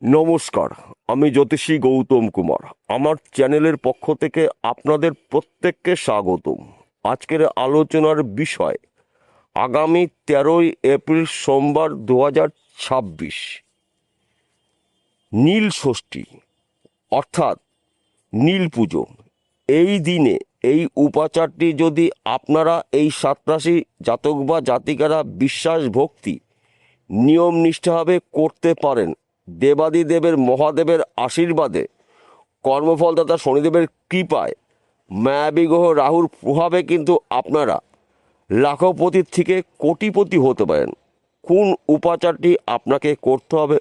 নমস্কার, আমি জ্যোতিষী গৌতম কুমার। আমার চ্যানেলের পক্ষ থেকে আপনাদের প্রত্যেককে স্বাগতম। আজকের আলোচনার বিষয় আগামী 13 এপ্রিল সোমবার 2026 নীল ষষ্ঠী অর্থাৎ নীল পুজো। এই দিনে এই উপাচারটি যদি আপনারা এই সাতরাশি জাতক বা জাতিকারা বিশ্বাস ভক্তি নিয়ম নিষ্ঠাভাবে করতে পারেন, দেবাদিদেবের মহাদেবের আশীর্বাদে, কর্মফলদাতা শনিদেবের কৃপায়, মায়াবী গ্রহ রাহুর প্রভাবে কিন্তু আপনারা লাখপতির থেকে কোটিপতি হতে পারেন। কোন উপাচারটি আপনাকে করতে হবে,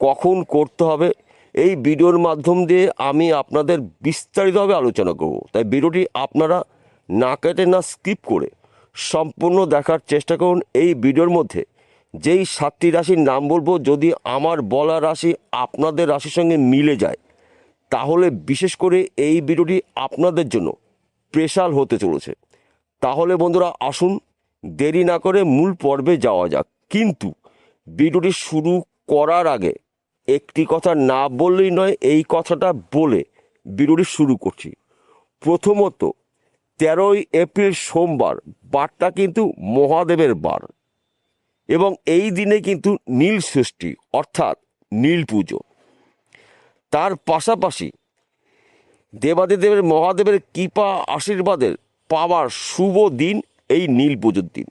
কখন করতে হবে, এই ভিডিওর মাধ্যম দিয়ে আমি আপনাদের বিস্তারিতভাবে আলোচনা করব। তাই ভিডিওটি আপনারা না কেটে না স্কিপ করে সম্পূর্ণ দেখার চেষ্টা করুন। এই ভিডিওর মধ্যে যেই 7টি রাশির নাম বলবো, যদি আমার বলা রাশি আপনাদের রাশির সঙ্গে মিলে যায় তাহলে বিশেষ করে এই ভিডিওটি আপনাদের জন্য স্পেশাল হতে চলেছে। তাহলে বন্ধুরা আসুন দেরি না করে মূল পর্বে যাওয়া যাক। কিন্তু ভিডিওটি শুরু করার আগে একটি কথা না বললেই নয়, এই কথাটা বলে ভিডিওটি শুরু করছি। প্রথমত, 13 এপ্রিল সোমবার বারটা কিন্তু মহাদেবের বার এবং এই দিনে কিন্তু নীল ষষ্ঠী অর্থাৎ নীল পুজো। তার পাশাপাশি দেবাদিদেবের মহাদেবের কৃপা আশীর্বাদের পাওয়ার শুভ দিন এই নীল পুজোর দিন।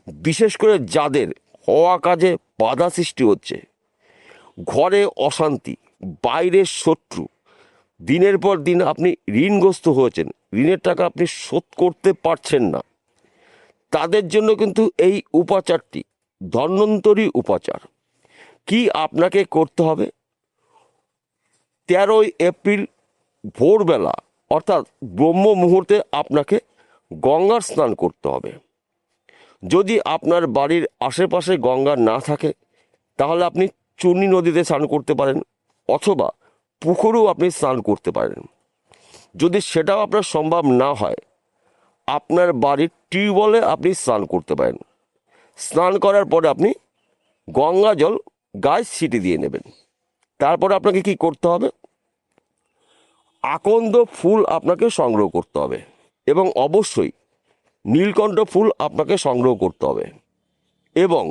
বিশেষ করে যাদের হওয়া কাজে বাধা সৃষ্টি হচ্ছে, ঘরে অশান্তি, বাইরের শত্রু, দিনের পর দিন আপনি ঋণগ্রস্ত হয়েছেন, ঋণের টাকা আপনি শোধ করতে পারছেন না, তাদের জন্য কিন্তু এই উপাচারটি ধন্বন্তরী উপাচার। কি আপনাকে করতে হবে? 13 এপ্রিল ভোরবেলা অর্থাৎ ব্রহ্ম মুহূর্তে আপনাকে গঙ্গার স্নান করতে হবে। যদি আপনার বাড়ির আশেপাশে গঙ্গা না থাকে তাহলে আপনি চূর্ণী নদীতে স্নান করতে পারেন, অথবা পুকুরেও আপনি স্নান করতে পারেন। যদি সেটাও আপনার সম্ভব না হয়, আপনার বাড়ির টিউবওয়েলে আপনি স্নান করতে পারেন। স্নান করার পরে আপনি গঙ্গা জল গায়ে ছিটিয়ে দিয়ে নেবেন। তারপরে আপনাকে কি করতে হবে? আকন্দ ফুল আপনাকে সংগ্রহ করতে হবে এবং অবশ্যই নীলকণ্ঠ ফুল আপনাকে সংগ্রহ করতে হবে এবং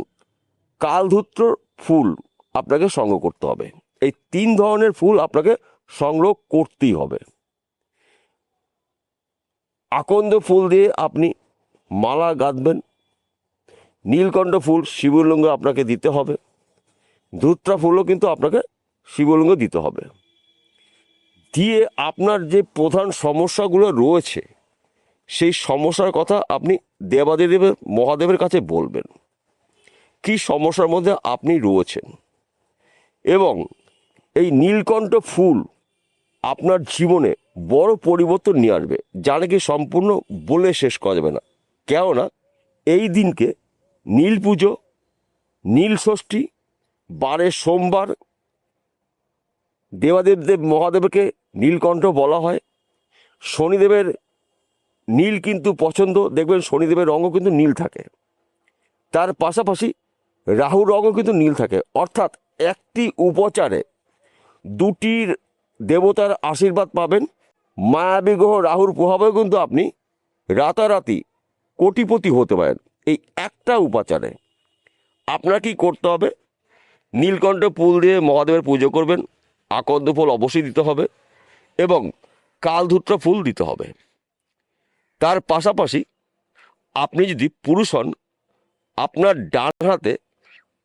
কালধূত্র ফুল আপনাকে সংগ্রহ করতে হবে। এই 3 ধরনের ফুল আপনাকে সংগ্রহ করতেই হবে। আকন্দ ফুল দিয়ে আপনি মালা গাঁথবেন, নীলকণ্ঠ ফুল শিবলিঙ্গে আপনাকে দিতে হবে, ধূত্রা ফুলও কিন্তু আপনাকে শিবলিঙ্গে দিতে হবে। দিয়ে আপনার যে প্রধান সমস্যাগুলো রয়েছে সেই সমস্যার কথা আপনি দেবাদিদেবের মহাদেবের কাছে বলবেন, কি সমস্যার মধ্যে আপনি রয়েছেন। এবং এই নীলকণ্ঠ ফুল আপনার জীবনে বড় পরিবর্তন নিয়ে আসবে, যা নাকি সম্পূর্ণ বলে শেষ করা যাবে না। কেননা এই দিনকে নীল পুজো, নীল ষষ্ঠী, বারে সোমবার, দেবাদেব মহাদেবকে নীলকণ্ঠ বলা হয়। শনিদেবের নীল কিন্তু পছন্দ, দেখবেন শনিদেবের রঙও কিন্তু নীল থাকে। তার পাশাপাশি রাহুর রঙও কিন্তু নীল থাকে। অর্থাৎ একটি উপচারে দুটির দেবতার আশীর্বাদ পাবেন। মায়াবী গ্রহ রাহুর প্রভাবেও কিন্তু আপনি রাতারাতি কোটিপতি হতে পারেন এই একটা উপাচারে। আপনার কি করতে হবে? নীলকণ্ঠ ফুল দিয়ে মহাদেবের পুজো করবেন, আকন্দ ফুল অবশ্যই দিতে হবে এবং কালধূত্র ফুল দিতে হবে। তার পাশাপাশি আপনি যদি পুরুষ হন, আপনার ডান হাতে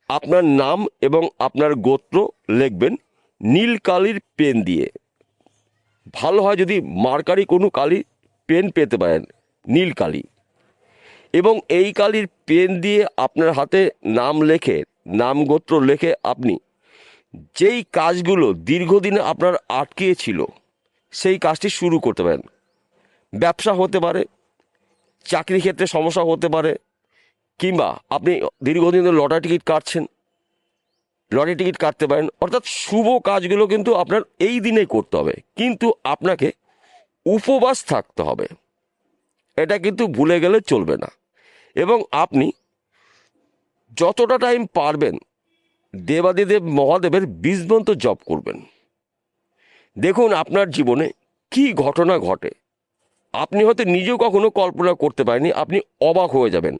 আপনার নাম এবং আপনার গোত্র লিখবেন নীল কালির পেন দিয়ে। ভালো হয় যদি মার্কারি কোনো কালি পেন পেতে পারেন, নীল কালি। এবং এই কালির পেন দিয়ে আপনার হাতে নাম লেখে, নাম গোত্র লেখে আপনি যেই কাজগুলো দীর্ঘদিনে আপনার আটকে ছিল সেই কাজটি শুরু করতে পারেন। ব্যবসা হতে পারে, চাকরি ক্ষেত্রে সমস্যা হতে পারে, কিংবা আপনি দীর্ঘদিন ধরে লটারি টিকিট কাটছেন, লটারি টিকিট কাটতে পারেন। অর্থাৎ শুভ কাজগুলো কিন্তু আপনার এই দিনেই করতে হবে, কিন্তু আপনাকে উপবাস থাকতে হবে, এটা কিন্তু ভুলে গেলে চলবে না। এবং আপনি যতটা টাইম পারবেন দেবাদিদেব মহাদেবের বীজমন্ত্র জপ করবেন। দেখুন আপনার জীবনে কি ঘটনা ঘটে আপনি হয়তো নিজেও কখনো কল্পনা করতে পারেননি, আপনি অবাক হয়ে যাবেন।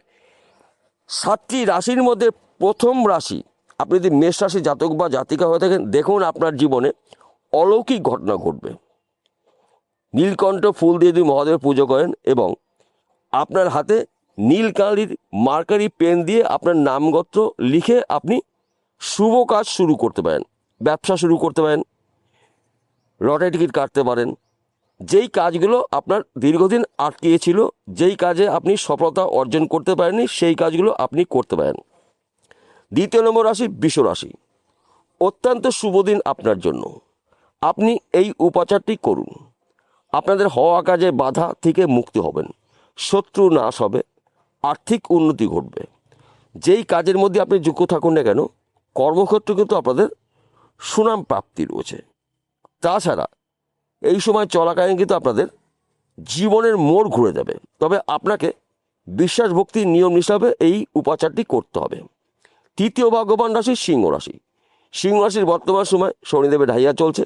7টি রাশির মধ্যে প্রথম রাশি, আপনি যদি মেষ রাশি জাতক বা জাতিকা হয়ে থাকেন, দেখুন আপনার জীবনে অলৌকিক ঘটনা ঘটবে। নীলকণ্ঠ ফুল দিয়ে যদি মহাদেবের পুজো করেন এবং আপনার হাতে নীল কালির মার্কারি পেন দিয়ে আপনার নামগোত্র লিখে আপনি শুভ কাজ শুরু করতে পারেন, ব্যবসা শুরু করতে পারেন, লটারি টিকিট কাটতে পারেন। যেই কাজগুলো আপনার দীর্ঘদিন আটকিয়েছিল, যেই কাজে আপনি সফলতা অর্জন করতে পারেননি, সেই কাজগুলো আপনি করতে পারেন। 2 নম্বর রাশি বৃষ রাশি, অত্যন্ত শুভ দিন আপনার জন্য। আপনি এই উপাচারটি করুন, আপনাদের হওয়া কাজে বাধা থেকে মুক্তি হবেন, শত্রু নাশ হবে, আর্থিক উন্নতি ঘটবে। যেই কাজের মধ্যে আপনি যুক্ত থাকুন না কেন, কর্মক্ষেত্রে কিন্তু আপনাদের সুনাম প্রাপ্তি রয়েছে। তাছাড়া এই সময় চলাকালীন কিন্তু আপনাদের জীবনের মোড় ঘুরে যাবে। তবে আপনাকে বিশ্বাস ভক্তি নিয়ম হিসাবে এই উপাচারটি করতে হবে। 3য় ভাগ্যবান রাশি সিংহ রাশি। সিংহ রাশির বর্তমান সময় শনিদেবের ঢাইয়া চলছে।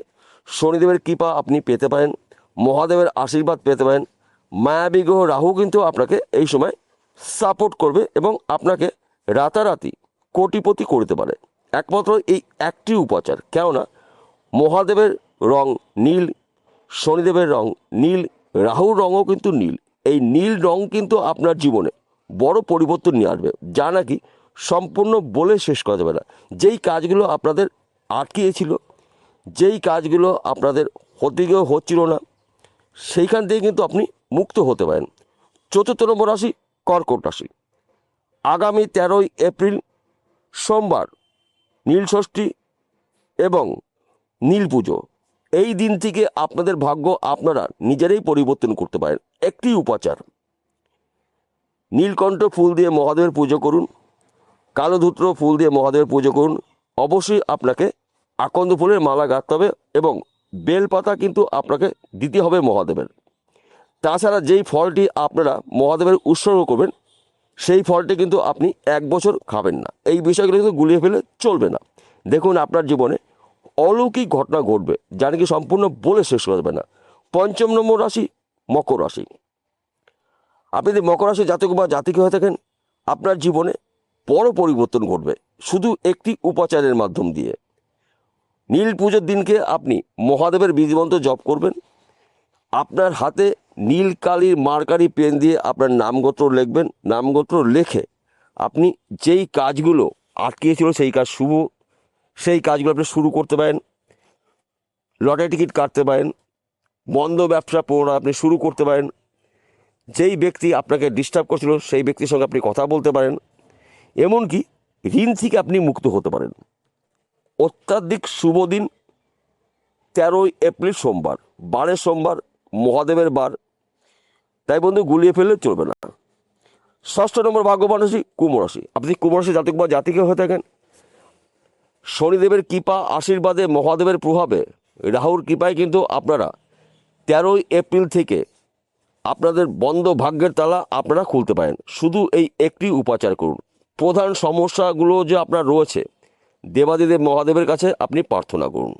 শনিদেবের কৃপা আপনি পেতে পারেন, মহাদেবের আশীর্বাদ পেতে পারেন। মায়াবী গ্রহ রাহু কিন্তু আপনাকে এই সময় সাপোর্ট করবে এবং আপনাকে রাতারাতি কোটিপতি করতে পারে একমাত্র এই একটি উপাচার। কেননা মহাদেবের রং নীল, শনিদেবের রং নীল, রাহুর রঙও কিন্তু নীল। এই নীল রং কিন্তু আপনার জীবনে বড় পরিবর্তন নিয়ে আসবে, যা নাকি সম্পূর্ণ বলে শেষ করা যাবে না। যেই কাজগুলো আপনাদের আটকিয়েছিল, যেই কাজগুলো আপনাদের হচ্ছিল না, সেইখান থেকে কিন্তু আপনি মুক্ত হতে পারেন। 4র্থ নম্বর রাশি কর্কট রাশি। আগামী 13ই এপ্রিল সোমবার নীল ষষ্ঠী এবং নীল পুজো, এই দিন থেকে আপনাদের ভাগ্য আপনারা নিজেরাই পরিবর্তন করতে পারেন। একটি উপাচার, নীলকণ্ঠ ফুল দিয়ে মহাদেবের পুজো করুন, কালো ধূত্র ফুল দিয়ে মহাদেবের পুজো করুন। অবশ্যই আপনাকে আকন্দ ফুলের মালা গাঁথতে হবে এবং বেলপাতা কিন্তু আপনাকে দিতে হবে মহাদেবের। তাছাড়া যেই ফলটি আপনারা মহাদেবের উৎসর্গ করবেন, সেই ফলটি কিন্তু আপনি 1 বছর খাবেন না। এই বিষয়গুলো কিন্তু গুলিয়ে ফেলে চলবে না। দেখুন আপনার জীবনে অলৌকিক ঘটনা ঘটবে, যা নাকি সম্পূর্ণ বলে শেষ করা যাবে না। 5ম নম্বর রাশি মকর রাশি। আপনি যদি মকর রাশি জাতক বা জাতিকে হয়ে থাকেন, আপনার জীবনে বড় পরিবর্তন ঘটবে শুধু একটি উপাচারের মাধ্যম দিয়ে। নীল পুজোর দিনকে আপনি মহাদেবের বীজমন্ত্র জপ করবেন। আপনার হাতে নীল কালির মার্কারি পেন দিয়ে আপনার নামগোত্র লিখবেন। নামগোত্র লিখে আপনি যেই কাজগুলো আটকিয়েছিল সেই কাজ সেই কাজগুলো আপনি শুরু করতে পারেন। লটারি টিকিট কাটতে পারেন, বন্ধ ব্যবসা পুনরায় আপনি শুরু করতে পারেন। যেই ব্যক্তি আপনাকে ডিস্টার্ব করছিল সেই ব্যক্তির সঙ্গে আপনি কথা বলতে পারেন। এমনকি ঋণ থেকে আপনি মুক্ত হতে পারেন। অত্যাধিক শুভ দিন 13ই এপ্রিল সোমবার, বারের সোমবার, মহাদেবের বার, তাই বন্ধু গুলিয়ে ফেললে চলবে না। 6ষ্ঠ নম্বর ভাগ্যবান রাশি কুম্ভ রাশি। আপনি কুম্ভ রাশি জাতক বা জাতিকে হয়ে থাকেন, শনিদেবের কৃপা আশীর্বাদে মহাদেবের প্রভাবে রাহুর কৃপায় কিন্তু আপনারা 13ই এপ্রিল থেকে আপনাদের বন্ধ ভাগ্যের তালা আপনারা খুলতে পারেন। শুধু এই একটি উপাচার করুন। প্রধান সমস্যাগুলো যে আপনার রয়েছে, দেবাদিদেব মহাদেবের কাছে আপনি প্রার্থনা করুন।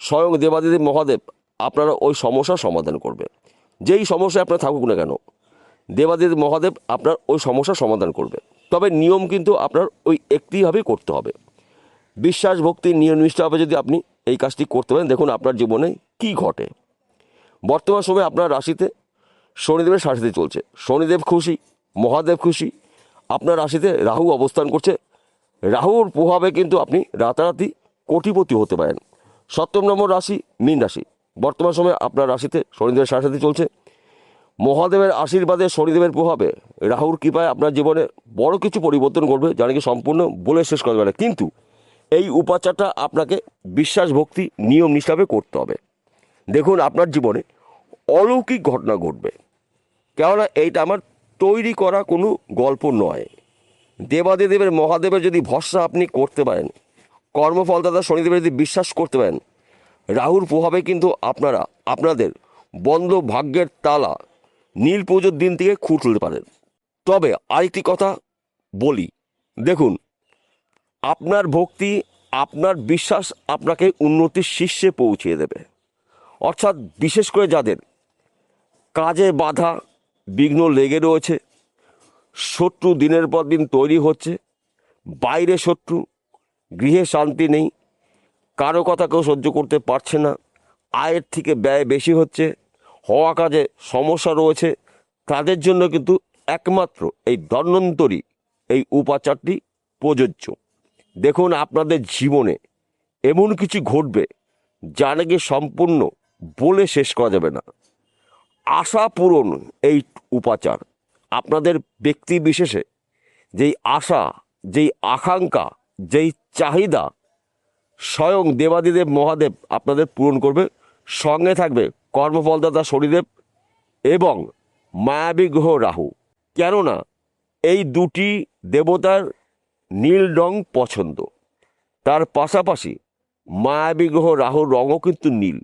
স্বয়ং দেবাদিদেব মহাদেব আপনারা ওই সমস্যার সমাধান করবে। যেই সমস্যা আপনার থাকুক না কেন, দেবাদিদেব মহাদেব আপনার ওই সমস্যার সমাধান করবে। তবে নিয়ম কিন্তু আপনার ওই একটিভাবেই করতে হবে। বিশ্বাস ভক্তি নিয়মনিষ্ঠভাবে যদি আপনি এই কাজটি করতে পারেন, দেখুন আপনার জীবনে কি ঘটে। বর্তমান সময়ে আপনার রাশিতে শনিদেবের সাথে চলছে। শনিদেব খুশি, মহাদেব খুশি। আপনার রাশিতে রাহু অবস্থান করছে। রাহুর প্রভাবে কিন্তু আপনি রাতারাতি কোটিপতি হতে পারেন। 7ম নম্বর রাশি মীন রাশি। বর্তমান সময়ে আপনার রাশিতে শনিদেবের সাথে চলছে। মহাদেবের আশীর্বাদে শনিদেবের প্রভাবে রাহুর কৃপায় আপনার জীবনে বড় কিছু পরিবর্তন ঘটবে, যা নাকি সম্পূর্ণ বলে শেষ করা যাবে না। কিন্তু এই উপাচারটা আপনাকে বিশ্বাস ভক্তি নিয়ম নিষ্ঠাভাবে করতে হবে। দেখুন আপনার জীবনে অলৌকিক ঘটনা ঘটবে, কেননা এইটা আমার তৈরি করা কোনো গল্প নয়। দেবাদিদেবের মহাদেবের যদি ভরসা আপনি করতে পারেন, কর্মফলদাতা শনিদেবের যদি বিশ্বাস করতে পারেন, রাহুর প্রভাবে কিন্তু আপনারা আপনাদের বন্ধ ভাগ্যের তালা নীল পুজোর দিন থেকে খুলতে পারেন। তবে আরেকটি কথা বলি, দেখুন আপনার ভক্তি আপনার বিশ্বাস আপনাকে উন্নতির শীর্ষে পৌঁছিয়ে দেবে। অর্থাৎ বিশেষ করে যাদের কাজে বাধা বিঘ্ন লেগে রয়েছে, শত্রু দিনের পর দিন তৈরি হচ্ছে, বাইরে শত্রু, গৃহে শান্তি নেই, কারো কথা কেউ সহ্য করতে পারছে না, আয়ের থেকে ব্যয় বেশি হচ্ছে, হওয়া কাজে সমস্যা রয়েছে, তাদের জন্য কিন্তু একমাত্র এই ধন্বন্তরী এই উপাচারটি প্রযোজ্য। দেখুন, আপনাদের জীবনে এমন কিছু ঘটবে যা নাকি সম্পূর্ণ বলে শেষ করা যাবে না। আশা পূরণ এই উপাচার আপনাদের ব্যক্তি বিশেষে যেই আশা, যেই আকাঙ্ক্ষা, যেই চাহিদা স্বয়ং দেবাদিদেব মহাদেব আপনাদের পূরণ করবে। সঙ্গে থাকবে কর্মফলদাতা শনিদেব এবং মায়াবী গ্রহ রাহু। কেননা এই দুটি দেবতার নীল রং পছন্দ, তার পাশাপাশি মায়াবী গ্রহ রাহুর রঙও কিন্তু নীল।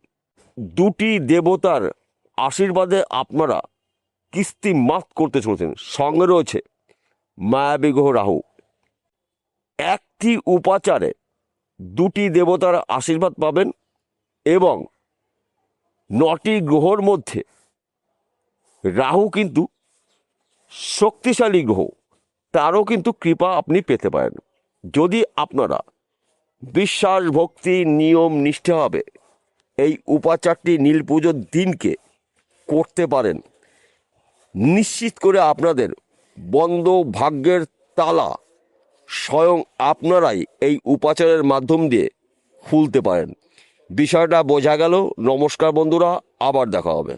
দুটি দেবতার আশীর্বাদে আপনারা কিস্তি মাফ করতে চলেছেন। সঙ্গে রয়েছে মায়াবী গ্রহ রাহু। একটি উপাচারে দুটি দেবতার আশীর্বাদ পাবেন এবং 9টি গ্রহর মধ্যে রাহু কিন্তু শক্তিশালী গ্রহ, তারও কিন্তু কৃপা আপনি পেতে পারেন। যদি আপনারা বিশ্বাস, ভক্তি, নিয়ম, নিষ্ঠাভাবে এই উপাচারটি নীল পুজোর দিনকে করতে পারেন, নিশ্চিত করে আপনাদের বন্ধ ভাগ্যের তালা স্বয়ং আপনারাই এই উপাচারের মাধ্যম দিয়ে খুলতে পারেন। বিষয়টা বোঝা গেল। নমস্কার বন্ধুরা, আবার দেখা হবে।